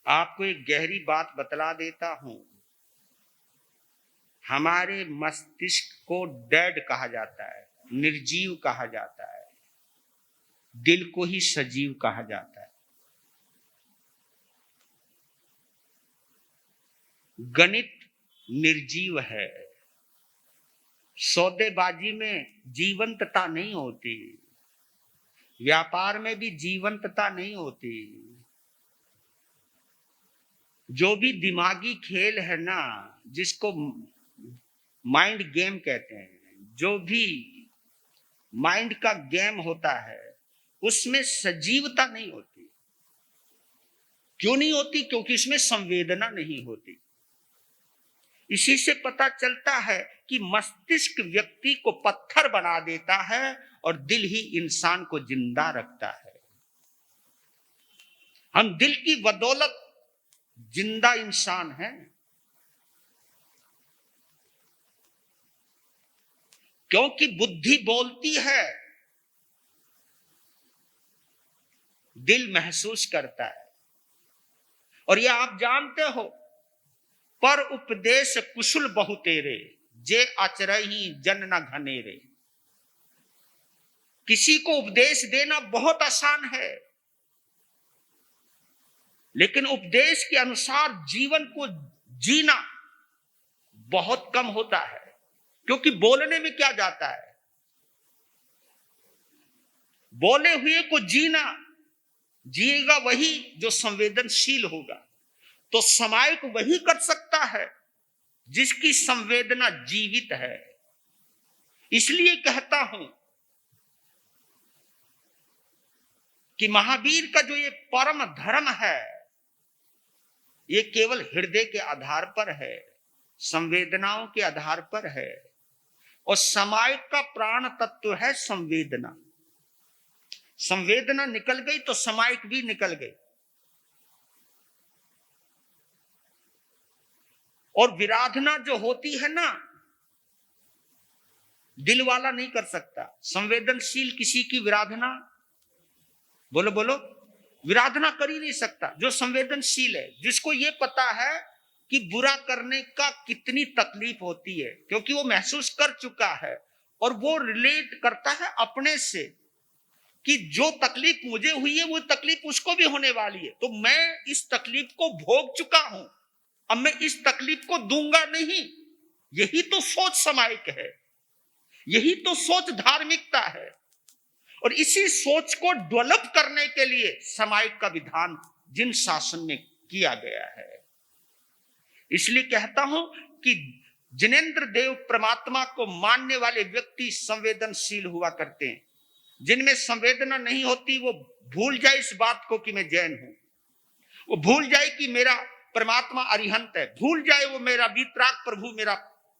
आपको एक गहरी बात बतला देता हूं। हमारे मस्तिष्क को डेड कहा जाता है, निर्जीव कहा जाता है। दिल को ही सजीव कहा जाता है। गणित निर्जीव है। सौदेबाजी में जीवंतता नहीं होती, व्यापार में भी जीवंतता नहीं होती। जो भी दिमागी खेल है ना, जिसको माइंड गेम कहते हैं, जो भी माइंड का गेम होता है, उसमें सजीवता नहीं होती। क्यों नहीं होती? क्योंकि इसमें संवेदना नहीं होती। इसी से पता चलता है कि मस्तिष्क व्यक्ति को पत्थर बना देता है और दिल ही इंसान को जिंदा रखता है। हम दिल की बदौलत जिंदा इंसान हैं। क्योंकि बुद्धि बोलती है, दिल महसूस करता है। और यह आप जानते हो, पर उपदेश कुशल बहु तेरे, जे आचरहि जन न घनेरे। किसी को उपदेश देना बहुत आसान है, लेकिन उपदेश के अनुसार जीवन को जीना बहुत कम होता है। क्योंकि बोलने में क्या जाता है? बोले हुए को जीना, जिएगा वही जो संवेदनशील होगा। तो समायिक वही कर सकता है जिसकी संवेदना जीवित है। इसलिए कहता हूं कि महावीर का जो ये परम धर्म है, ये केवल हृदय के आधार पर है, संवेदनाओं के आधार पर है। और समायिक का प्राण तत्व है संवेदना। संवेदना निकल गई तो समायिक भी निकल गई। और विराधना जो होती है ना, दिल वाला नहीं कर सकता। संवेदनशील किसी की विराधना, बोलो बोलो, विराधना कर ही नहीं सकता। जो संवेदनशील है, जिसको ये पता है कि बुरा करने का कितनी तकलीफ होती है, क्योंकि वो महसूस कर चुका है और वो रिलेट करता है अपने से कि जो तकलीफ मुझे हुई है वो तकलीफ उसको भी होने वाली है। तो मैं इस तकलीफ को भोग चुका हूं, अब मैं इस तकलीफ को दूंगा नहीं। यही तो सोच समायिक है, यही तो सोच धार्मिकता है। और इसी सोच को डेवलप करने के लिए समायिक का विधान जिन शासन में किया गया है। इसलिए कहता हूं कि जिनेंद्र देव परमात्मा को मानने वाले व्यक्ति संवेदनशील हुआ करते हैं। जिनमें संवेदना नहीं होती, वो भूल जाए इस बात को कि मैं जैन हूं, वो भूल जाए कि मेरा परमात्मा अरिहंत है, भूल जाए वो मेरा वीतराग प्रभु मेरा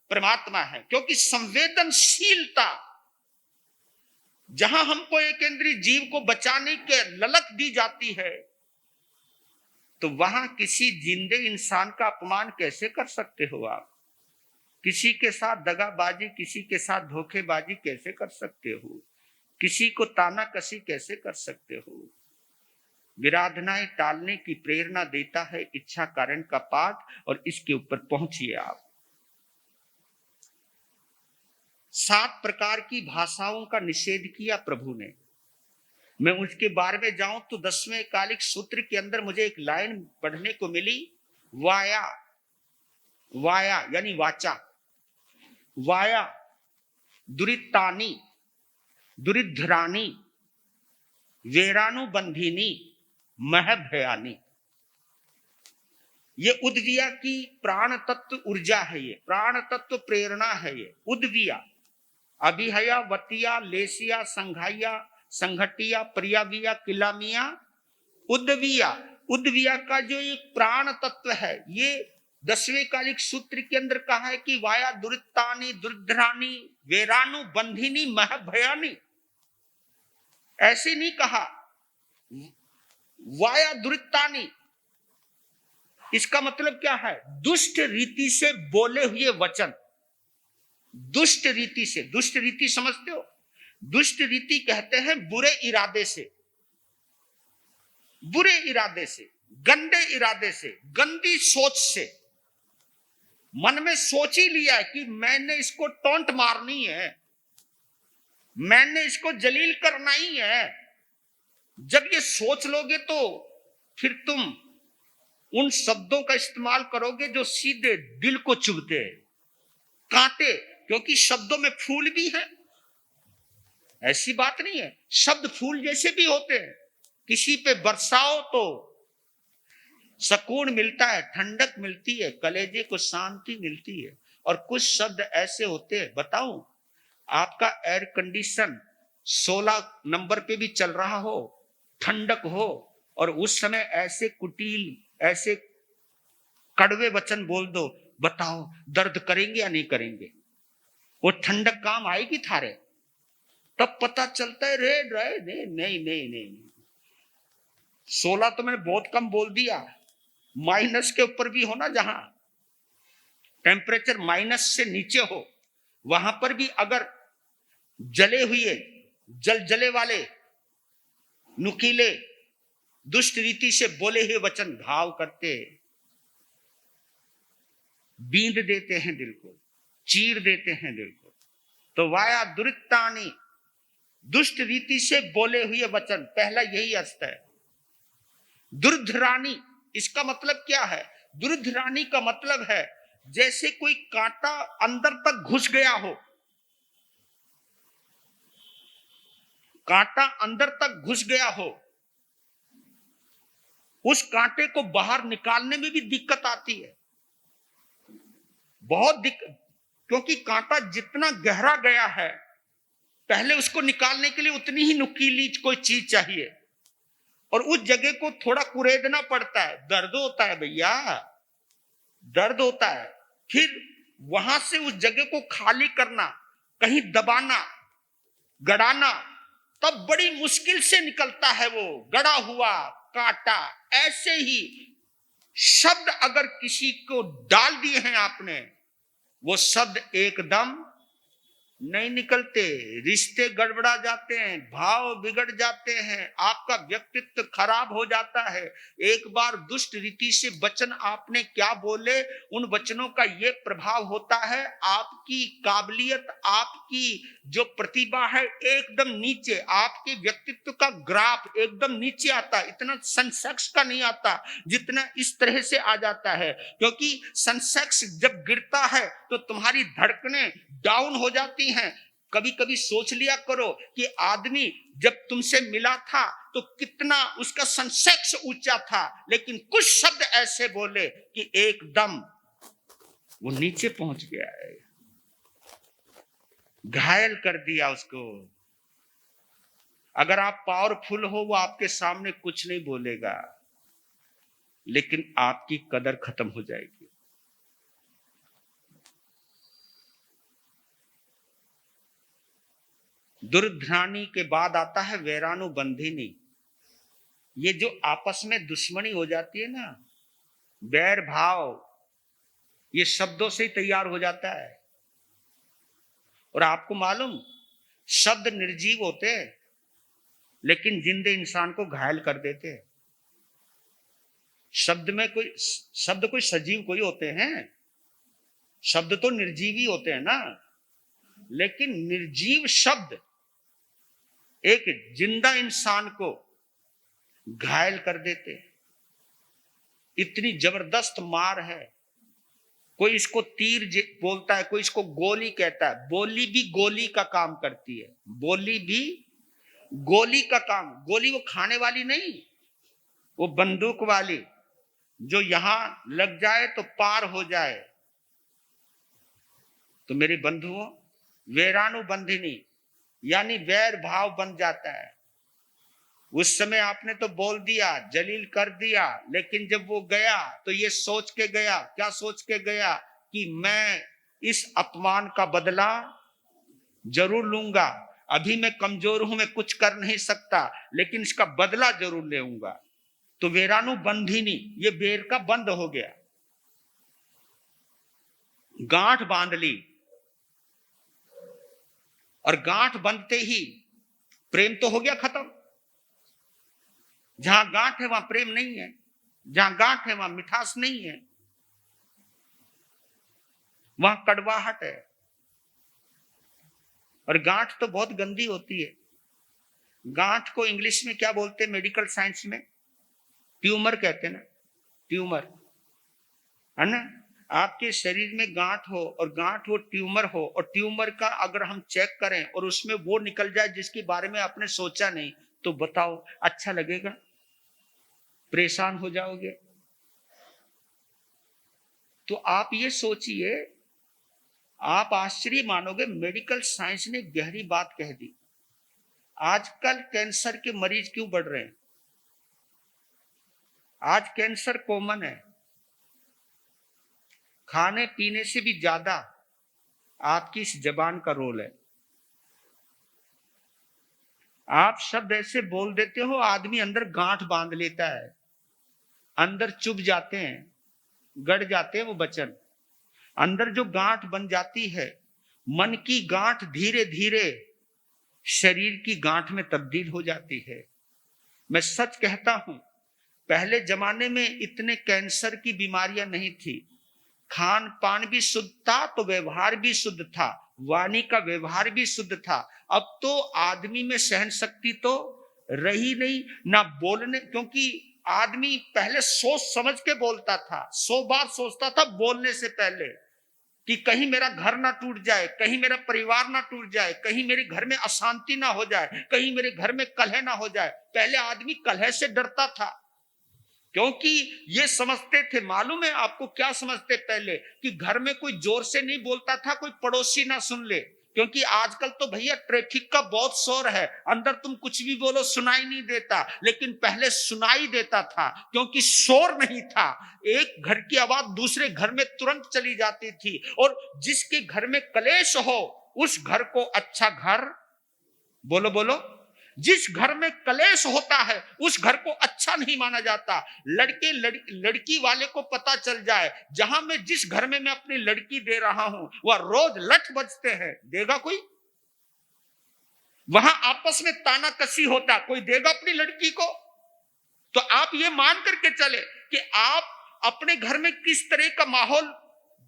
परमात्मा है। क्योंकि संवेदनशीलता, जहां हमको एक इंद्रिय जीव को बचाने के ललक दी जाती है, तो वहां किसी जिंदे इंसान का अपमान कैसे कर सकते हो आप? किसी के साथ दगाबाजी, किसी के साथ धोखेबाजी कैसे कर सकते हो? किसी को ताना कसी कैसे कर सकते हो? विराधनाएं टालने की प्रेरणा देता है इच्छा कारण का पाठ, और इसके ऊपर पहुंचिए आप। 7 प्रकार की भाषाओं का निषेध किया प्रभु ने। मैं उसके बारे में जाऊं तो 10वें कालिक सूत्र के अंदर मुझे एक लाइन पढ़ने को मिली, वाया, वाया यानी वाचा, वाया दुरितानी, दुरिधरानी, वेरानुबंधिनी, महभयानी। ये उद्विया की प्राण तत्व ऊर्जा है, ये प्राण तत्व प्रेरणा है। ये उद्विया, अभिहया, वतिया, लेसिया, संघाइया, संघटिया, प्रियाविया, किलामिया, उद्विया। उद्विया का जो एक प्राण तत्व है, ये 10वें कालिक सूत्र के अंदर कहा है कि वाया दुरितानी, दुर्धरानी, वेरानु बंधिनी, महभयानी। ऐसे नहीं कहा वाया दुरितानी। इसका मतलब क्या है? दुष्ट रीति से बोले हुए वचन। दुष्ट रीति से, दुष्ट रीति समझते हो? दुष्ट रीति कहते हैं बुरे इरादे से। बुरे इरादे से, गंदे इरादे से, गंदी सोच से मन में सोच ही लिया कि मैंने इसको टोंट मारनी है, मैंने इसको जलील करना ही है। जब ये सोच लोगे तो फिर तुम उन शब्दों का इस्तेमाल करोगे जो सीधे दिल को चुभते हैं, कांटे, क्योंकि शब्दों में फूल भी है। ऐसी बात नहीं है, शब्द फूल जैसे भी होते हैं। किसी पे बरसाओ तो सुकून मिलता है, ठंडक मिलती है, कलेजे को शांति मिलती है। और कुछ शब्द ऐसे होते हैं, बताऊं, आपका एयर कंडीशन 16 नंबर पे भी चल रहा हो, ठंडक हो, और उस समय ऐसे कुटिल, ऐसे कड़वे वचन बोल दो, बताओ दर्द करेंगे या नहीं करेंगे? वो ठंडक काम आएगी थारे? तब पता चलता है रे नहीं नहीं नहीं नहीं, 16 तो मैंने बहुत कम बोल दिया। माइनस के ऊपर भी हो ना, जहां टेम्परेचर माइनस से नीचे हो, वहां पर भी अगर जले हुए, जले वाले, नुकीले, दुष्ट रीति से बोले हुए वचन घाव करते, बींद देते हैं दिल को, चीर देते हैं दिल को। तो वाया दुरितानी, दुष्ट रीति से बोले हुए वचन, पहला यही अर्थ है। दुर्धरानी, इसका मतलब क्या है? दुर्धरानी का मतलब है जैसे कोई कांटा अंदर तक घुस गया हो, कांटा अंदर तक घुस गया हो, उस कांटे को बाहर निकालने में भी दिक्कत आती है, बहुत दिक्कत, क्योंकि कांटा जितना गहरा गया है, पहले उसको निकालने के लिए उतनी ही नुकीली कोई चीज चाहिए, और उस जगह को थोड़ा कुरेदना पड़ता है, दर्द होता है भैया, दर्द होता है। फिर वहां से उस जगह को खाली करना, कहीं दबाना, गड़ाना, तब बड़ी मुश्किल से निकलता है वो गड़ा हुआ कांटा। ऐसे ही शब्द अगर किसी को डाल दिए हैं आपने, वो शब्द एकदम नहीं निकलते, रिश्ते गड़बड़ा जाते हैं, भाव बिगड़ जाते हैं, आपका व्यक्तित्व खराब हो जाता है। एक बार दुष्ट रीति से वचन आपने क्या बोले, उन वचनों का ये प्रभाव होता है, आपकी काबिलियत, आपकी जो प्रतिभा है एकदम नीचे, आपके व्यक्तित्व का ग्राफ एकदम नीचे आता है। इतना सेंसेक्स का नहीं आता जितना इस तरह से आ जाता है, क्योंकि सेंसेक्स जब गिरता है तो तुम्हारी धड़कनें डाउन हो जाती हैं। कभी कभी सोच लिया करो कि आदमी जब तुमसे मिला था तो कितना उसका सेंसेक्स ऊंचा था, लेकिन कुछ शब्द ऐसे बोले कि एकदम वो नीचे पहुंच गया है, घायल कर दिया उसको। अगर आप पावरफुल हो, वो आपके सामने कुछ नहीं बोलेगा, लेकिन आपकी कदर खत्म हो जाएगी। दुर्धरानी के बाद आता है वैरानुबंधिनी। ये जो आपस में दुश्मनी हो जाती है ना, बैर भाव, ये शब्दों से ही तैयार हो जाता है। और आपको मालूम, शब्द निर्जीव होते हैं लेकिन जिंदे इंसान को घायल कर देते हैं। शब्द कोई सजीव कोई होते हैं, शब्द तो निर्जीव ही होते हैं ना, लेकिन निर्जीव शब्द एक जिंदा इंसान को घायल कर देते। इतनी जबरदस्त मार है। कोई इसको तीर बोलता है, कोई इसको गोली कहता है। बोली भी गोली का काम करती है, बोली भी गोली का काम। गोली वो खाने वाली नहीं, वो बंदूक वाली, जो यहां लग जाए तो पार हो जाए। तो मेरे बंधुओं, वैरानुबंधिनी यानी वैर भाव बन जाता है। उस समय आपने तो बोल दिया, जलील कर दिया, लेकिन जब वो गया तो ये सोच के गया, क्या सोच के गया कि मैं इस अपमान का बदला जरूर लूंगा। अभी मैं कमजोर हूं, मैं कुछ कर नहीं सकता, लेकिन इसका बदला जरूर लेऊंगा। तो वैरानुबंधिनी, ये बेर का बंद हो गया, गांठ बांध ली, और गांठ बंधते ही प्रेम तो हो गया खत्म। जहां गांठ है वहां प्रेम नहीं है, जहां गांठ है वहां मिठास नहीं है, वहां कड़वाहट है। और गांठ तो बहुत गंदी होती है। गांठ को इंग्लिश में क्या बोलते हैं, मेडिकल साइंस में? ट्यूमर कहते हैं ना, ट्यूमर, है ना। आपके शरीर में गांठ हो और गांठ हो ट्यूमर हो, और ट्यूमर का अगर हम चेक करें और उसमें वो निकल जाए जिसके बारे में आपने सोचा नहीं, तो बताओ अच्छा लगेगा? परेशान हो जाओगे। तो आप ये सोचिए, आप आश्चर्य मानोगे, मेडिकल साइंस ने गहरी बात कह दी। आजकल कैंसर के मरीज क्यों बढ़ रहे हैं? आज कैंसर कॉमन है। खाने पीने से भी ज्यादा आपकी इस जबान का रोल है। आप शब्द ऐसे बोल देते हो, आदमी अंदर गांठ बांध लेता है, अंदर चुभ जाते हैं, गड़ जाते हैं वो वचन। अंदर जो गांठ बन जाती है, मन की गांठ धीरे धीरे शरीर की गांठ में तब्दील हो जाती है। मैं सच कहता हूं, पहले जमाने में इतने कैंसर की बीमारियां नहीं थी। खान पान भी शुद्ध था तो व्यवहार भी शुद्ध था, वाणी का व्यवहार भी शुद्ध था। अब तो आदमी में सहन शक्ति तो रही नहीं ना बोलने, क्योंकि आदमी पहले सोच समझ के बोलता था, 100 बार सोचता था बोलने से पहले कि कहीं मेरा घर ना टूट जाए, कहीं मेरा परिवार ना टूट जाए, कहीं मेरे घर में अशांति ना हो जाए, कहीं मेरे घर में कलह ना हो जाए। पहले आदमी कलह से डरता था, क्योंकि ये समझते थे, मालूम है आपको क्या समझते पहले, कि घर में कोई जोर से नहीं बोलता था, कोई पड़ोसी ना सुन ले। क्योंकि आजकल तो भैया ट्रैफिक का बहुत शोर है, अंदर तुम कुछ भी बोलो सुनाई नहीं देता, लेकिन पहले सुनाई देता था क्योंकि शोर नहीं था। एक घर की आवाज दूसरे घर में तुरंत चली जाती थी। और जिसके घर में कलेश हो उस घर को अच्छा घर, बोलो बोलो, जिस घर में कलेश होता है उस घर को अच्छा नहीं माना जाता। लड़की वाले को पता चल जाए, जहां मैं जिस घर में मैं अपनी लड़की दे रहा हूं वह रोज लठ बजते हैं, देगा कोई? वहां आपस में ताना कसी होता, कोई देगा अपनी लड़की को? तो आप ये मान करके चले कि आप अपने घर में किस तरह का माहौल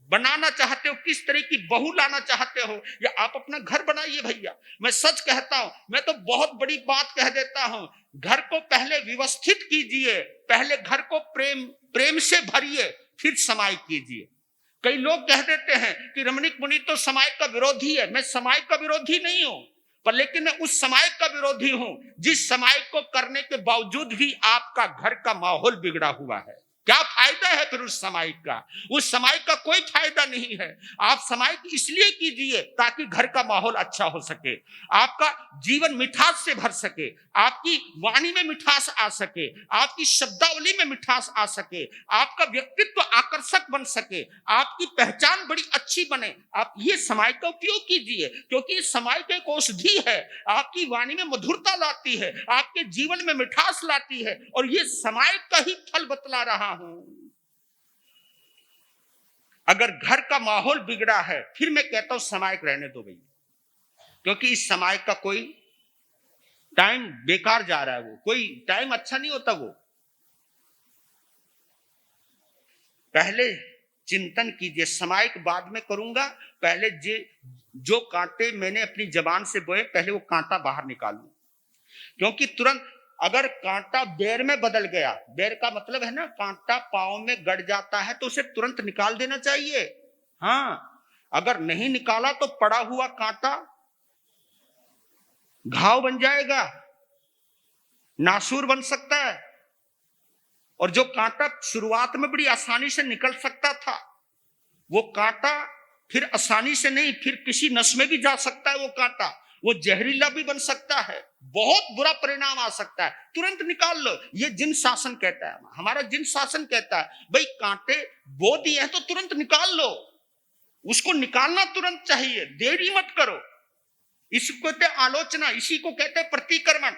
बनाना चाहते हो, किस तरह की बहू लाना चाहते हो, या आप अपना घर बनाइए भैया। मैं सच कहता हूं, मैं तो बहुत बड़ी बात कह देता हूं, घर को पहले व्यवस्थित कीजिए, पहले घर को प्रेम से भरिए, फिर समाई कीजिए। कई लोग कह देते हैं कि रमणीक मुनि तो समाज का विरोधी है। मैं समाज का विरोधी नहीं हूं, पर लेकिन मैं उस समाज का विरोधी हूं जिस समाज को करने के बावजूद भी आपका घर का माहौल बिगड़ा हुआ है। क्या फायदा है फिर उस समाज का? उस समाज का कोई फायदा नहीं है। आप समाज इसलिए कीजिए ताकि घर का माहौल अच्छा हो सके, आपका जीवन मिठास से भर सके, आपकी वाणी में मिठास आ सके, आपकी शब्दावली में मिठास आ सके, आपका व्यक्तित्व आकर्षक बन सके, आपकी पहचान बड़ी अच्छी बने। आप ये समाज का उपयोग कीजिए, क्योंकि समाज का एक औषधि है, आपकी वाणी में मधुरता लाती है, आपके जीवन में मिठास लाती है, और ये समाज का ही फल बतला रहा हूं। अगर घर का माहौल बिगड़ा है, फिर मैं कहता हूं समाज रहने दो भैया, क्योंकि इस समाज का कोई टाइम बेकार जा रहा है, वो कोई टाइम अच्छा नहीं होता। वो पहले चिंतन कीजिए, समाज बाद में करूंगा, पहले जो कांटे मैंने अपनी जबान से बोए पहले वो कांटा बाहर निकालूं। क्योंकि तुरंत अगर कांटा बेर में बदल गया, बेर का मतलब है ना कांटा पांव में गड़ जाता है, तो उसे तुरंत निकाल देना चाहिए। हाँ, अगर नहीं निकाला तो पड़ा हुआ कांटा घाव बन जाएगा, नासूर बन सकता है। और जो कांटा शुरुआत में बड़ी आसानी से निकल सकता था, वो कांटा फिर आसानी से नहीं, फिर किसी नस में भी जा सकता है। वो कांटा वो जहरीला भी बन सकता है, बहुत बुरा परिणाम आ सकता है। तुरंत निकाल लो। ये जिन शासन कहता है, हमारा जिन शासन कहता है भाई कांटे बो दिए हैं तो तुरंत निकाल लो, उसको निकालना तुरंत चाहिए, देरी मत करो। इसको कहते आलोचना, इसी को कहते प्रतिक्रमण।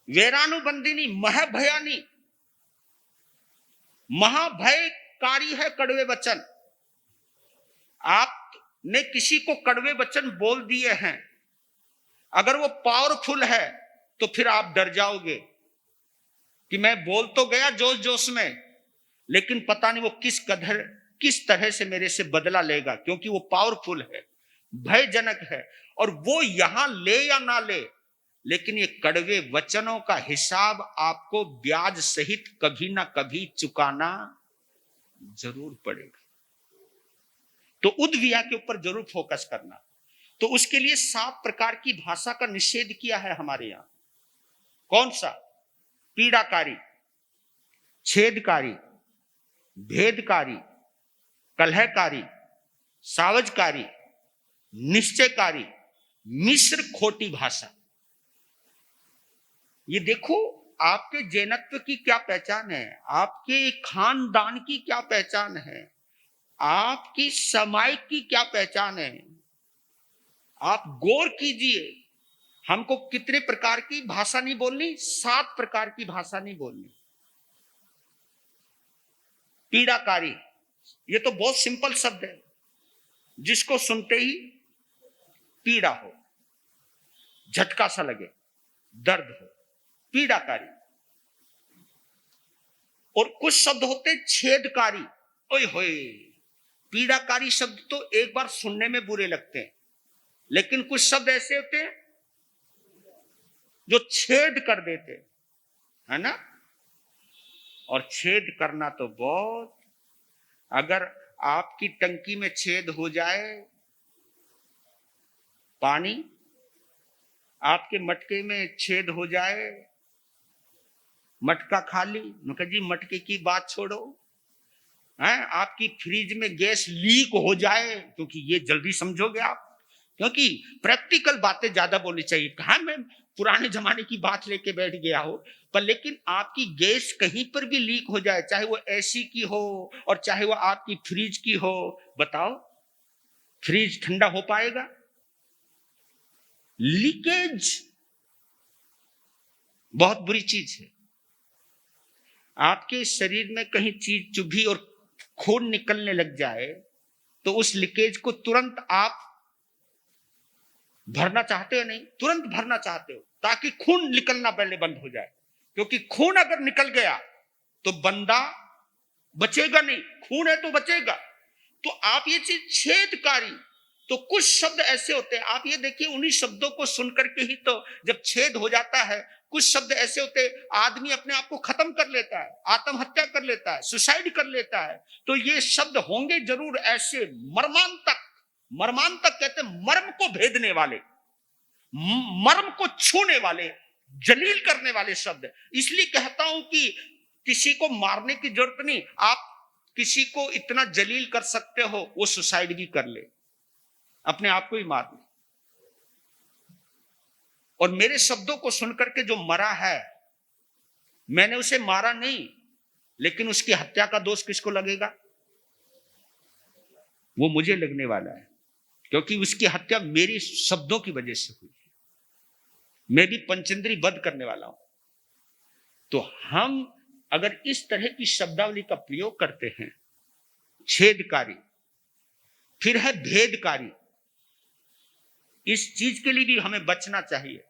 वेरानुबंदिनी महभयानी, महाभयकारी है कड़वे वचन। आपने किसी को कड़वे वचन बोल दिए हैं, अगर वो पावरफुल है तो फिर आप डर जाओगे कि मैं बोल तो गया जोश जोश में, लेकिन पता नहीं वो किस तरह से मेरे से बदला लेगा, क्योंकि वो पावरफुल है, भयजनक है। और वो यहां ले या ना ले, लेकिन ये कड़वे वचनों का हिसाब आपको ब्याज सहित कभी ना कभी चुकाना जरूर पड़ेगा। तो उद्विया के ऊपर जरूर फोकस करना। तो उसके लिए 7 प्रकार की भाषा का निषेध किया है हमारे यहां। कौन सा? पीड़ाकारी, छेदकारी, भेदकारी, कलहकारी, सावजकारी, निश्चयकारी, मिश्र खोटी भाषा। ये देखो, आपके जैनत्व की क्या पहचान है, आपके खानदान की क्या पहचान है, आपकी समाज की क्या पहचान है। आप गौर कीजिए, हमको कितने प्रकार की भाषा नहीं बोलनी? 7 प्रकार की भाषा नहीं बोलनी। पीड़ाकारी, ये तो बहुत सिंपल शब्द है, जिसको सुनते ही पीड़ा हो, झटका सा लगे, दर्द हो, पीड़ाकारी। और कुछ शब्द होते छेदकारी। ओए होए, पीड़ाकारी शब्द तो एक बार सुनने में बुरे लगते हैं, लेकिन कुछ शब्द ऐसे होते हैं जो छेद कर देते, है ना। और छेद करना तो बहुत, अगर आपकी टंकी में छेद हो जाए, पानी आपके मटके में छेद हो जाए, मटका खाली, मैं जी मटके की बात छोड़ो, है आपकी फ्रिज में गैस लीक हो जाए, क्योंकि ये जल्दी समझोगे आप, क्योंकि प्रैक्टिकल बातें ज्यादा बोलनी चाहिए। कहा मैं पुराने जमाने की बात लेके बैठ गया हो, पर लेकिन आपकी गैस कहीं पर भी लीक हो जाए, चाहे वो एसी की हो और चाहे वो आपकी फ्रिज की हो, बताओ फ्रिज ठंडा हो पाएगा? लीकेज बहुत बुरी चीज है। आपके शरीर में कहीं चीज चुभी और खून निकलने लग जाए, तो उस लीकेज को तुरंत आप भरना चाहते हो? नहीं, तुरंत भरना चाहते हो, ताकि खून निकलना पहले बंद हो जाए, क्योंकि खून अगर निकल गया तो बंदा बचेगा नहीं, खून है तो बचेगा। तो आप ये चीज छेदकारी, तो कुछ शब्द ऐसे होते हैं, आप ये देखिए, उन्हीं शब्दों को सुनकर के ही तो जब छेद हो जाता है, कुछ शब्द ऐसे होते हैं, आदमी अपने आप को खत्म कर लेता है, आत्महत्या कर लेता है, सुसाइड कर लेता है। तो ये शब्द होंगे जरूर ऐसे मर्मांतक, मर्मांतक कहते हैं मर्म को भेदने वाले, मर्म को छूने वाले, जलील करने वाले शब्द। इसलिए कहता हूं कि किसी को मारने की जरूरत नहीं, आप किसी को इतना जलील कर सकते हो, वो सुसाइड भी कर ले, अपने आप को ही मार ले। और मेरे शब्दों को सुनकर के जो मरा है, मैंने उसे मारा नहीं, लेकिन उसकी हत्या का दोष किसको लगेगा? वो मुझे लगने वाला है, क्योंकि उसकी हत्या मेरी शब्दों की वजह से हुई। मैं भी पंचेंद्री वध करने वाला हूं। तो हम अगर इस तरह की शब्दावली का प्रयोग करते हैं, छेदकारी, फिर है भेदकारी, इस चीज के लिए भी हमें बचना चाहिए।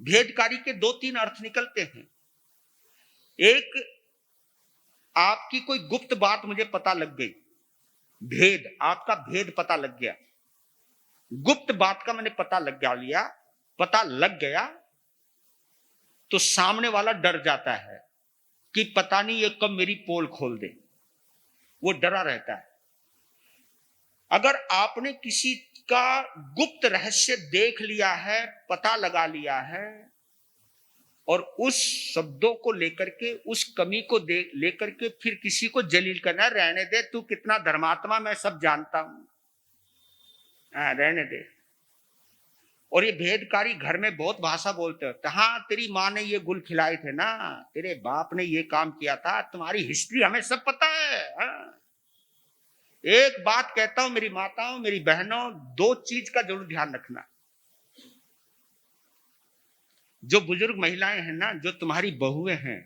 भेदकारी के 2-3 अर्थ निकलते हैं। एक, आपकी कोई गुप्त बात मुझे पता लग गई, भेद, आपका भेद पता लग गया, गुप्त बात का मैंने पता लग गया, तो सामने वाला डर जाता है कि पता नहीं ये कब मेरी पोल खोल दे, वो डरा रहता है। अगर आपने किसी का गुप्त रहस्य देख लिया है, पता लगा लिया है, और उस शब्दों को लेकर के, उस कमी को लेकर के फिर किसी को जलील करना, रहने दे तू कितना धर्मात्मा, मैं सब जानता हूं, रहने दे। और ये भेदकारी घर में बहुत भाषा बोलते हो, हाँ तेरी माँ ने ये गुल खिलाए थे ना, तेरे बाप ने ये काम किया था, तुम्हारी हिस्ट्री हमें सब पता है। हाँ? एक बात कहता हूं मेरी माताओं, मेरी बहनों, 2 चीज का जरूर ध्यान रखना। जो बुजुर्ग महिलाएं हैं ना, जो तुम्हारी बहुएं हैं,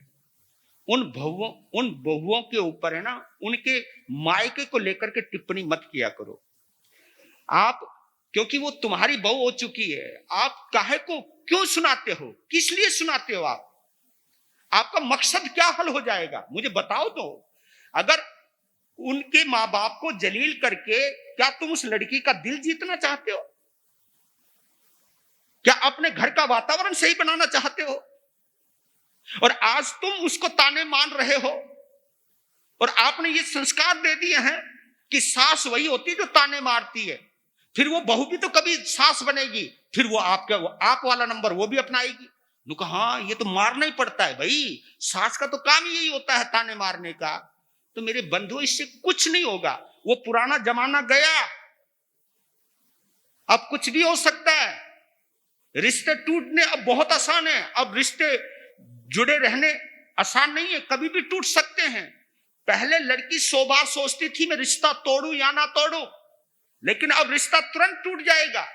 उन बहुओं के ऊपर है ना, उनके मायके को लेकर के टिप्पणी मत किया करो। आप क्योंकि वो तुम्हारी बहू हो चुकी है। आप काहे को क्यों सुनाते हो, किस लिए सुनाते हो? आपका मकसद क्या हल हो जाएगा, मुझे बताओ तो। अगर उनके माँ बाप को जलील करके क्या तुम उस लड़की का दिल जीतना चाहते हो? क्या अपने घर का वातावरण सही बनाना चाहते हो? और आज तुम उसको ताने मान रहे हो, और आपने ये संस्कार दे दिए हैं कि सास वही होती जो ताने मारती है। फिर वो बहू भी तो कभी सास बनेगी, फिर वो आप वाला नंबर वो भी अपनाएगी। कहा हाँ, ये तो मारना ही पड़ता है भाई, सास का तो काम यही होता है ताने मारने का। तो मेरे बंधु, इससे कुछ नहीं होगा। वो पुराना जमाना गया, अब कुछ भी हो सकता है। रिश्ते टूटने अब बहुत आसान है, अब रिश्ते जुड़े रहने आसान नहीं है, कभी भी टूट सकते हैं। पहले लड़की 100 बार सोचती थी मैं रिश्ता तोड़ू या ना तोड़ू, लेकिन अब रिश्ता तुरंत टूट जाएगा।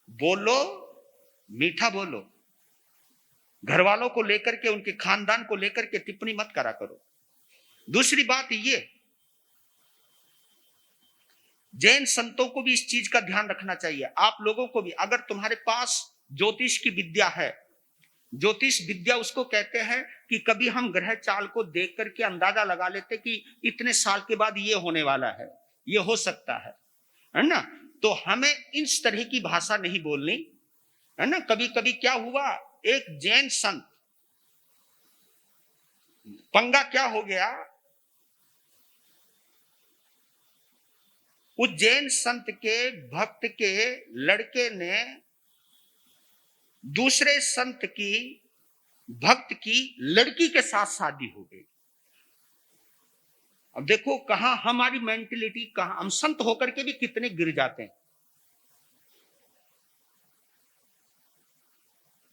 बोलो, मीठा बोलो। घर वालों को लेकर के, उनके खानदान को लेकर के टिप्पणी मत करा करो। दूसरी बात ये, जैन संतों को भी इस चीज का ध्यान रखना चाहिए। आप लोगों को भी, अगर तुम्हारे पास ज्योतिष की विद्या है, ज्योतिष विद्या उसको कहते हैं कि कभी हम ग्रह चाल को देख करके अंदाजा लगा लेते कि इतने साल के बाद ये होने वाला है, ये हो सकता है ना। तो हमें इस तरह की भाषा नहीं बोलनी, है ना। कभी कभी क्या हुआ, एक जैन संत, पंगा क्या हो गया, उस जैन संत के भक्त के लड़के ने दूसरे संत की भक्त की लड़की के साथ शादी हो गई। अब देखो कहां हमारी मेंटेलिटी, कहां हम संत होकर के भी कितने गिर जाते हैं।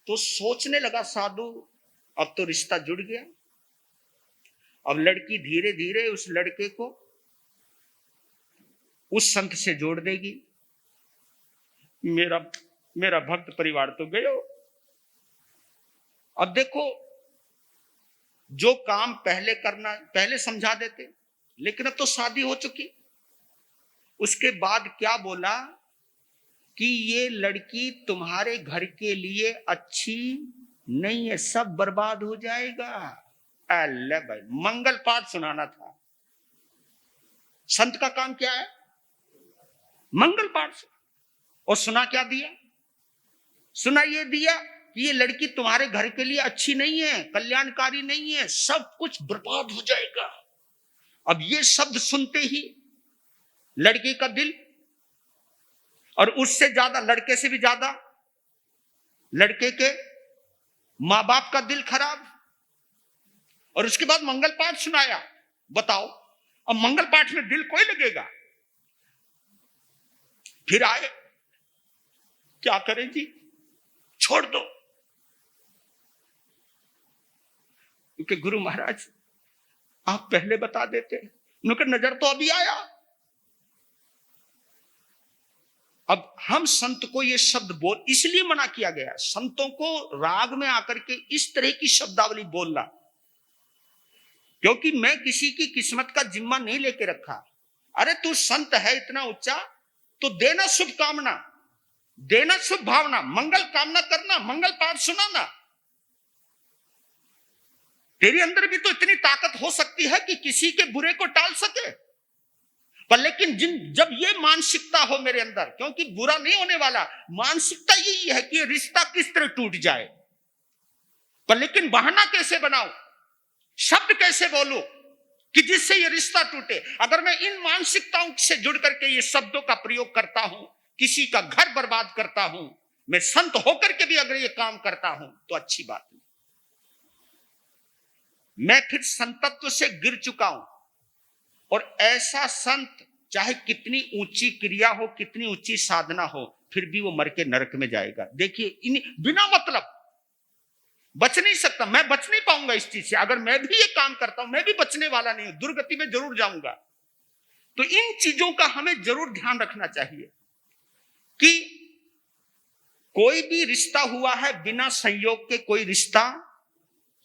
तो सोचने लगा साधु, अब तो रिश्ता जुड़ गया, अब लड़की धीरे धीरे उस लड़के को उस संत से जोड़ देगी। मेरा भक्त परिवार तो गयो। अब देखो, जो काम पहले समझा देते, लेकिन अब तो शादी हो चुकी। उसके बाद क्या बोला कि ये लड़की तुम्हारे घर के लिए अच्छी नहीं है, सब बर्बाद हो जाएगा। अल्लाह भाई, मंगल पाठ सुनाना था। संत का काम क्या है? मंगल पाठ। और सुना क्या दिया? सुना ये दिया कि ये लड़की तुम्हारे घर के लिए अच्छी नहीं है, कल्याणकारी नहीं है, सब कुछ बर्बाद हो जाएगा। अब ये शब्द सुनते ही लड़की का दिल, और उससे ज्यादा, लड़के से भी ज्यादा लड़के के मां बाप का दिल खराब। और उसके बाद मंगल पाठ सुनाया। बताओ, अब मंगल पाठ में दिल कोई लगेगा? फिर आए, क्या करें जी, छोड़ दो। क्योंकि गुरु महाराज आप पहले बता देते, उनके नजर तो अभी आया। अब हम संत को ये शब्द बोल, इसलिए मना किया गया संतों को राग में आकर के इस तरह की शब्दावली बोलना, क्योंकि मैं किसी की किस्मत का जिम्मा नहीं लेके रखा। अरे तू संत है इतना ऊंचा, तो देना शुभकामना, देना शुभ भावना, मंगल कामना करना, मंगल पाठ सुनाना। तेरे अंदर भी तो इतनी ताकत हो सकती है कि किसी के बुरे को टाल सके। पर लेकिन जब ये मानसिकता हो मेरे अंदर, क्योंकि बुरा नहीं होने वाला, मानसिकता यही है कि रिश्ता किस तरह टूट जाए। पर लेकिन बहाना कैसे बनाऊं, शब्द कैसे बोलूं कि जिससे ये रिश्ता टूटे। अगर मैं इन मानसिकताओं से जुड़ करके ये शब्दों का प्रयोग करता हूं, किसी का घर बर्बाद करता हूं, मैं संत होकर के भी अगर ये काम करता हूं तो अच्छी बात नहीं। मैं फिर संतत्व से गिर चुका हूं। और ऐसा संत चाहे कितनी ऊंची क्रिया हो, कितनी ऊंची साधना हो, फिर भी वो मर के नरक में जाएगा। देखिए, बिना मतलब बच नहीं सकता। मैं बच नहीं पाऊंगा इस चीज से। अगर मैं भी ये काम करता हूं, मैं भी बचने वाला नहीं हूं, दुर्गति में जरूर जाऊंगा। तो इन चीजों का हमें जरूर ध्यान रखना चाहिए कि कोई भी रिश्ता हुआ है, बिना संयोग के कोई रिश्ता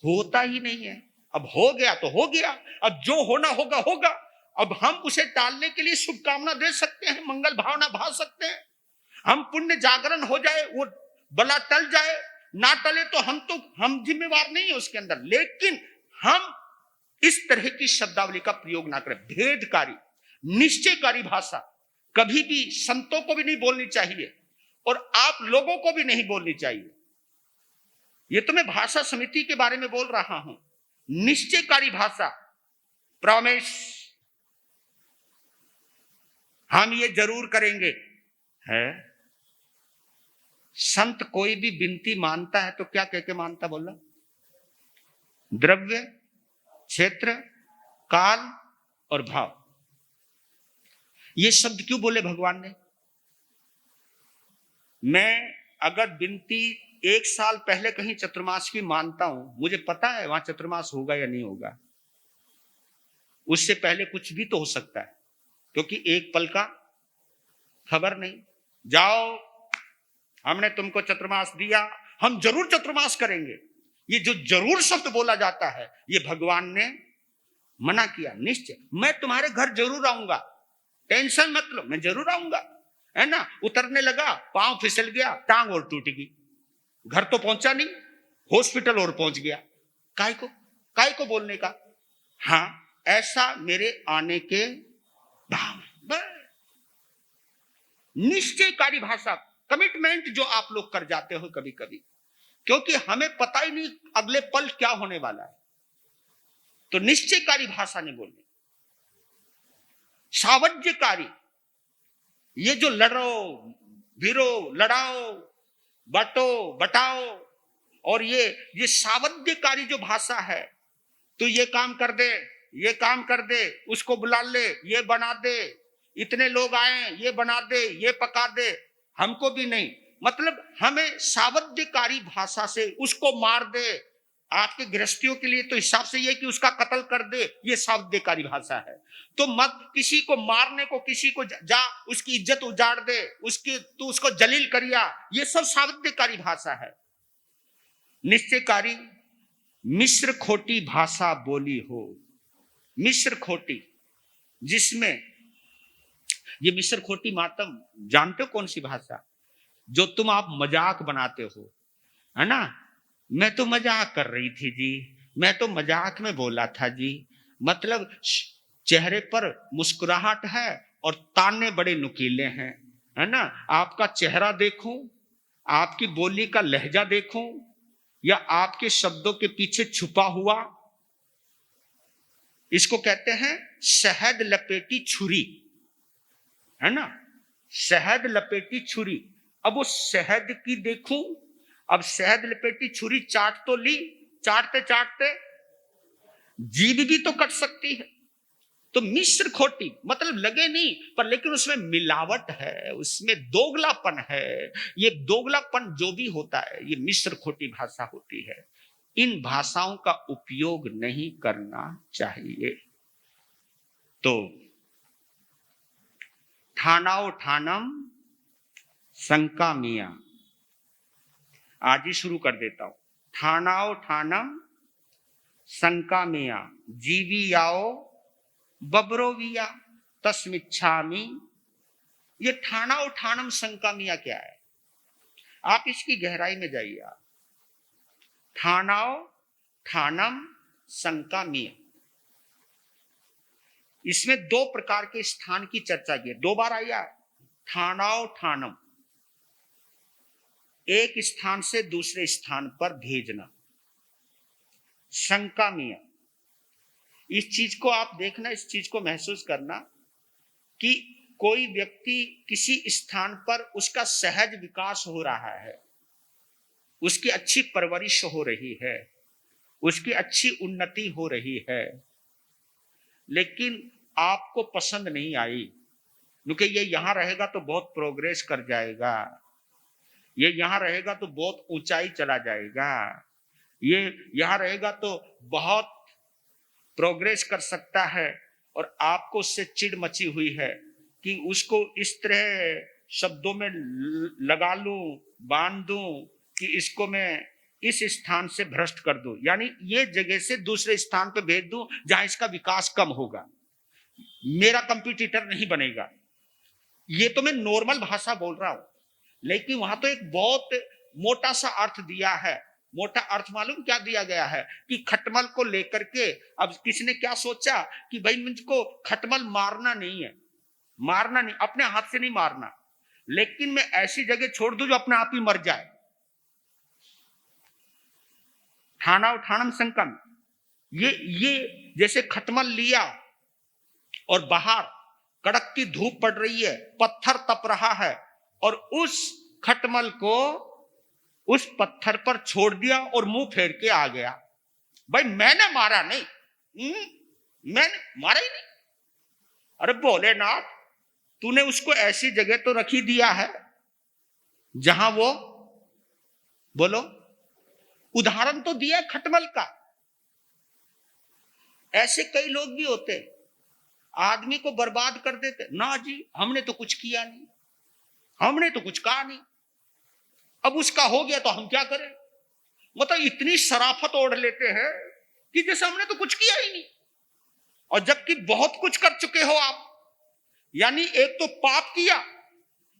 होता ही नहीं है। अब हो गया तो हो गया, अब जो होना होगा होगा। अब हम उसे टालने के लिए शुभकामना दे सकते हैं, मंगल भावना भा सकते हैं, हम पुण्य जागरण हो जाए, वो बला टल जाए, ना टले तो हम जिम्मेवार नहीं है उसके अंदर। लेकिन हम इस तरह की शब्दावली का प्रयोग ना करें। भेदकारी, निश्चयकारी भाषा कभी भी संतों को भी नहीं बोलनी चाहिए और आप लोगों को भी नहीं बोलनी चाहिए। ये तो मैं भाषा समिति के बारे में बोल रहा हूं। निश्चयकारी भाषा, प्रॉमिस, हम ये जरूर करेंगे है। संत कोई भी विनती मानता है तो क्या कह के मानता, बोला? द्रव्य, क्षेत्र, काल और भाव। ये शब्द क्यों बोले भगवान ने? मैं अगर विनती 1 साल पहले कहीं चतुर्मास की मानता हूं, मुझे पता है वहां चतुर्मास होगा या नहीं होगा। उससे पहले कुछ भी तो हो सकता है, क्योंकि एक पल का खबर नहीं। जाओ, हमने तुमको चतुर्मास दिया, हम जरूर चतुर्मास करेंगे। ये जो जरूर शब्द बोला जाता है, ये भगवान ने मना किया। निश्चय, मैं तुम्हारे घर जरूर आऊंगा, टेंशन मत लो, मैं जरूर आऊंगा, है ना। उतरने लगा, पांव फिसल गया, टांग और टूट गई, घर तो पहुंचा नहीं, हॉस्पिटल और पहुंच गया। काय को बोलने का? हाँ, ऐसा मेरे आने के भाव। निश्चयकारी भाषा, कमिटमेंट जो आप लोग कर जाते हो कभी कभी, क्योंकि हमें पता ही नहीं अगले पल क्या होने वाला है, तो निश्चयकारी भाषा नहीं बोलनी। सावज्यकारी, ये जो लड़ो भिरो, लड़ाओ, बांटो बटाओ, और ये सावध्यकारी जो भाषा है, तो ये काम कर दे, ये काम कर दे, उसको बुला ले, ये बना दे, इतने लोग आए, ये बना दे, ये पका दे, हमको भी नहीं। मतलब हमें सावध्यकारी भाषा से उसको मार दे। आपके गृहस्थियों के लिए तो हिसाब से ये कि उसका कत्ल कर दे, ये सावध्यकारी भाषा है। तो मत किसी को मारने को, किसी को जा उसकी इज्जत उजाड़ दे, तू उसको जलील करिया, ये सब सावध्यकारी भाषा है। निश्चयकारी, मिश्र खोटी भाषा बोली हो। मिश्र खोटी, जिसमें ये मिश्र खोटी मातम, जानते हो कौन सी भाषा? जो तुम आप मजाक बनाते हो, है ना। मैं तो मजाक कर रही थी जी, मैं तो मजाक में बोला था जी। मतलब चेहरे पर मुस्कुराहट है और ताने बड़े नुकीले हैं, है ना। आपका चेहरा देखूं, आपकी बोली का लहजा देखूं, या आपके शब्दों के पीछे छुपा हुआ, इसको कहते हैं शहद लपेटी छुरी, है ना। शहद लपेटी छुरी। अब वो शहद की देखूं, अब शहद लपेटी छुरी चाट तो ली, चाटते चाटते जीभ भी तो कट सकती है। तो मिश्र खोटी मतलब लगे नहीं, पर लेकिन उसमें मिलावट है, उसमें दोगलापन है। ये दोगलापन जो भी होता है, ये मिश्र खोटी भाषा होती है। इन भाषाओं का उपयोग नहीं करना चाहिए। तो ठानाओ ठानम शंका मिया, आज ही शुरू कर देता हूं। ठानाओ ठानम शंका मिया, जीवी आओ बबरोविया तस्मिच्छामी। ये ठानाओ ठानम शंका मिया क्या है? आप इसकी गहराई में जाइए। ठानाओ ठानम शंका मिया, इसमें 2 प्रकार के स्थान की चर्चा की है, 2 बार आया। ठानाओ ठानम, एक स्थान से दूसरे स्थान पर भेजना। शंका मिया, इस चीज को आप देखना, इस चीज को महसूस करना कि कोई व्यक्ति किसी स्थान पर उसका सहज विकास हो रहा है, उसकी अच्छी परवरिश हो रही है, उसकी अच्छी उन्नति हो रही है, लेकिन आपको पसंद नहीं आई, क्योंकि ये यहां रहेगा तो बहुत प्रोग्रेस कर जाएगा, ये यहां रहेगा तो बहुत ऊंचाई चला जाएगा, ये यहां रहेगा तो बहुत प्रोग्रेस कर सकता है, और आपको उससे चिढ़ मची हुई है कि उसको इस तरह शब्दों में लगा लूं, बांध दूं कि इसको मैं इस स्थान से भ्रष्ट कर दूं, यानी ये जगह से दूसरे स्थान पे भेज दूं जहां इसका विकास कम होगा। मेरा कंपटीटर नहीं बनेगा। ये तो मैं नॉर्मल भाषा बोल रहा हूं, लेकिन वहां तो एक बहुत मोटा सा अर्थ दिया है। मोटा अर्थ मालूम क्या दिया गया है कि खटमल को लेकर के अब किसी ने क्या सोचा कि भाई मुझको खटमल मारना नहीं है, मारना नहीं, अपने हाथ से नहीं मारना, लेकिन मैं ऐसी जगह छोड़ दूं जो अपने आप ही मर जाए। ठाना उठानम संकम, ये जैसे खटमल लिया और बाहर कड़कती धूप पड़ रही है, पत्थर तप रहा है, और उस खटमल को उस पत्थर पर छोड़ दिया और मुंह फेर के आ गया। भाई मैंने मारा नहीं, मैंने मारा ही नहीं। अरे भोलेनाथ, तूने उसको ऐसी जगह तो रखी दिया है जहां वो, बोलो, उदाहरण तो दिया खटमल का। ऐसे कई लोग भी होते, आदमी को बर्बाद कर देते। ना जी, हमने तो कुछ किया नहीं, हमने तो कुछ कहा नहीं, अब उसका हो गया तो हम क्या करें। मतलब इतनी शराफत ओढ़ लेते हैं कि जैसे हमने तो कुछ किया ही नहीं, और जबकि बहुत कुछ कर चुके हो आप। यानी एक तो पाप किया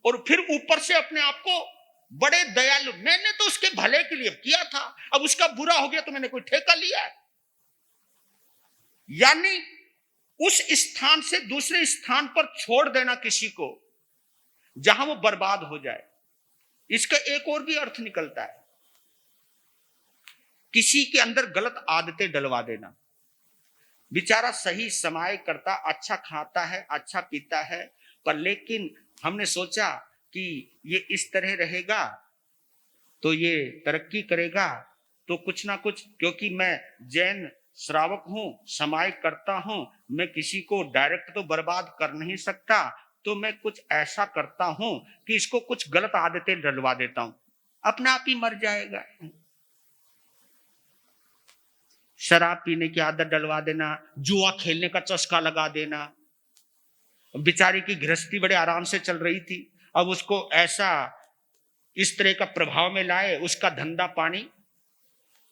और फिर ऊपर से अपने आप को बड़े दयालु, मैंने तो उसके भले के लिए किया था, अब उसका बुरा हो गया तो मैंने कोई ठेका लिया है। यानी उस स्थान से दूसरे स्थान पर छोड़ देना किसी को जहां वो बर्बाद हो जाए। इसका एक और भी अर्थ निकलता है, किसी के अंदर गलत आदतें डलवा देना। बेचारा सही समाय करता, अच्छा खाता है, अच्छा पीता है, पर लेकिन हमने सोचा कि ये इस तरह रहेगा तो ये तरक्की करेगा, तो कुछ ना कुछ, क्योंकि मैं जैन श्रावक हूं, समाय करता हूं, मैं किसी को डायरेक्ट तो बर्बाद कर नहीं सकता, तो मैं कुछ ऐसा करता हूं कि इसको कुछ गलत आदतें डलवा देता हूं, अपना आप ही मर जाएगा। शराब पीने की आदत डलवा देना, जुआ खेलने का चस्का लगा देना। बेचारी की गृहस्थी बड़े आराम से चल रही थी, अब उसको ऐसा इस तरह का प्रभाव में लाए, उसका धंधा पानी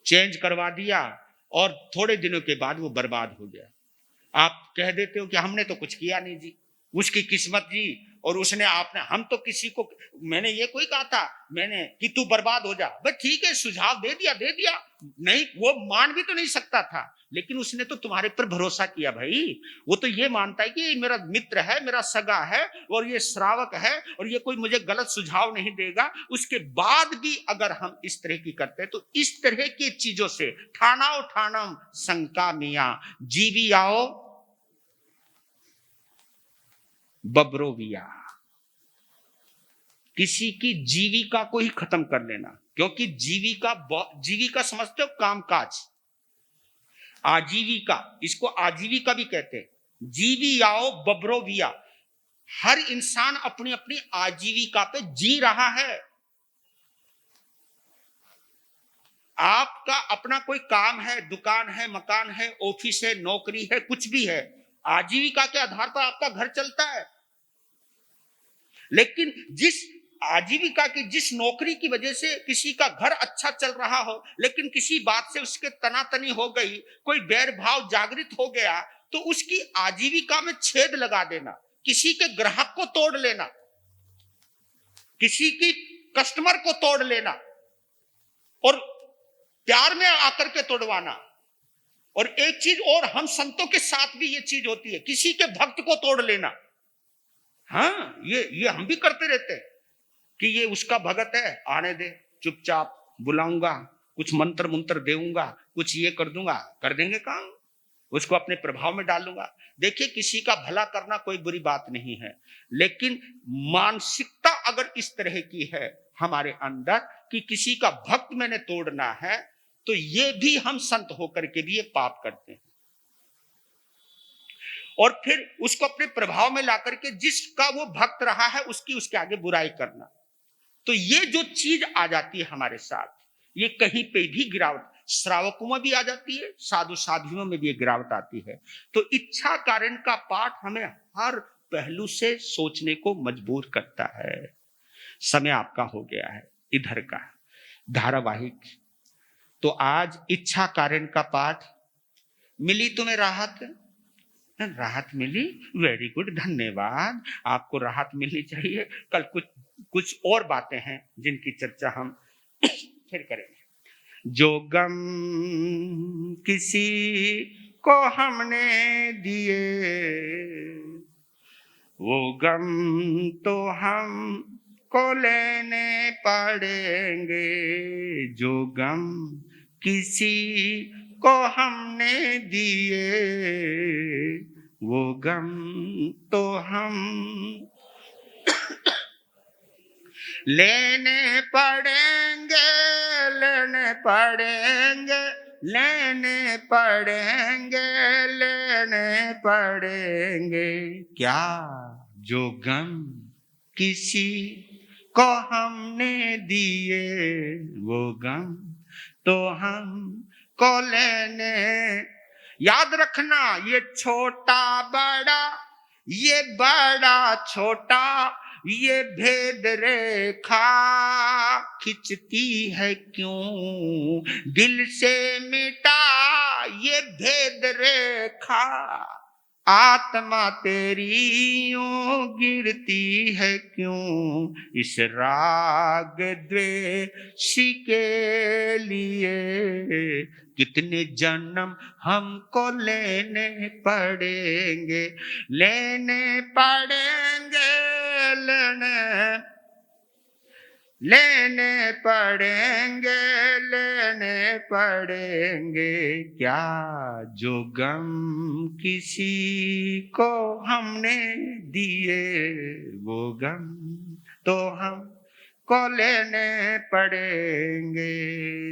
चेंज करवा दिया और थोड़े दिनों के बाद वो बर्बाद हो गया। आप कह देते हो कि हमने तो कुछ किया नहीं जी, उसकी किस्मत जी, और उसने आपने, हम तो किसी को, मैंने ये कोई कहा था मैंने कि तू बर्बाद हो जा, बस ठीक है सुझाव दे दिया, दे दिया, नहीं वो मान भी तो नहीं सकता था, लेकिन उसने तो तुम्हारे पर भरोसा किया भाई। वो तो ये मानता है कि मेरा मित्र है, मेरा सगा है, और ये श्रावक है, और ये कोई मुझे गलत सुझाव नहीं देगा। उसके बाद भी अगर हम इस तरह की करते हैं, तो इस तरह की चीजों से ठाना उठानम शंका मिया, जीवी आओ बब्रोविया, किसी की जीविका को ही खत्म कर लेना। क्योंकि जीविका समझते हो, कामकाज, आजीविका, इसको आजीविका भी कहते हैं। जीवी आओ बब्रोविया, हर इंसान अपनी अपनी आजीविका पे जी रहा है। आपका अपना कोई काम है, दुकान है, मकान है, ऑफिस है, नौकरी है, कुछ भी है, आजीविका के आधार पर आपका घर चलता है। लेकिन जिस आजीविका की, जिस नौकरी की वजह से किसी का घर अच्छा चल रहा हो, लेकिन किसी बात से उसके तनातनी हो गई, कोई बैर भाव जागृत हो गया, तो उसकी आजीविका में छेद लगा देना, किसी के ग्राहक को तोड़ लेना, किसी की कस्टमर को तोड़ लेना, और प्यार में आकर के तोड़वाना। और एक चीज और, हम संतों के साथ भी ये चीज होती है, किसी के भक्त को तोड़ लेना। हाँ, ये हम भी करते रहते हैं कि ये उसका भगत है, आने दे, चुपचाप बुलाऊंगा, कुछ मंत्र मंत्र देऊंगा, कुछ ये कर दूंगा, कर देंगे काम, उसको अपने प्रभाव में डालूंगा। देखिए, किसी का भला करना कोई बुरी बात नहीं है, लेकिन मानसिकता अगर इस तरह की है हमारे अंदर कि किसी का भक्त मैंने तोड़ना है, तो ये भी हम संत होकर के भी ये पाप करते हैं। और फिर उसको अपने प्रभाव में ला करके जिसका वो भक्त रहा है उसकी, उसके आगे बुराई करना। तो ये जो चीज आ जाती है हमारे साथ, ये कहीं पे भी गिरावट, श्रावकों में भी आ जाती है, साधु साध्वियों में भी ये गिरावट आती है। तो इच्छा कारण का पाठ हमें हर पहलू से सोचने को मजबूर करता है। समय आपका हो गया है इधर का धारावाहिक, तो आज इच्छा कारण का पाठ, मिली तुम्हें राहत, राहत मिली, वेरी गुड, धन्यवाद। आपको राहत मिलनी चाहिए। कल कुछ और बातें हैं जिनकी चर्चा हम फिर करेंगे। जो गम किसी को हमने दिए, वो गम तो हम को लेने पड़ेंगे। जो गम किसी को हमने दिए, वो गम तो हम लेने पड़ेंगे, लेने पड़ेंगे, लेने पड़ेंगे, लेने पड़ेंगे। क्या? जो गम किसी को हमने दिए, वो गम तो हम को लेने। याद रखना, ये छोटा बड़ा, ये बड़ा छोटा, ये भेद रेखा खिंचती है क्यों दिल से मिटा ये भेद रेखा। आत्मा तेरी यूं गिरती है क्यों इस राग द्वेषी के लिए। कितने जन्म हमको लेने पड़ेंगे, लेने पड़ेंगे, लेने पड़ेंगे, लेने पड़ेंगे। क्या? जो गम किसी को हमने दिए, वो गम तो हम को लेने पड़ेंगे।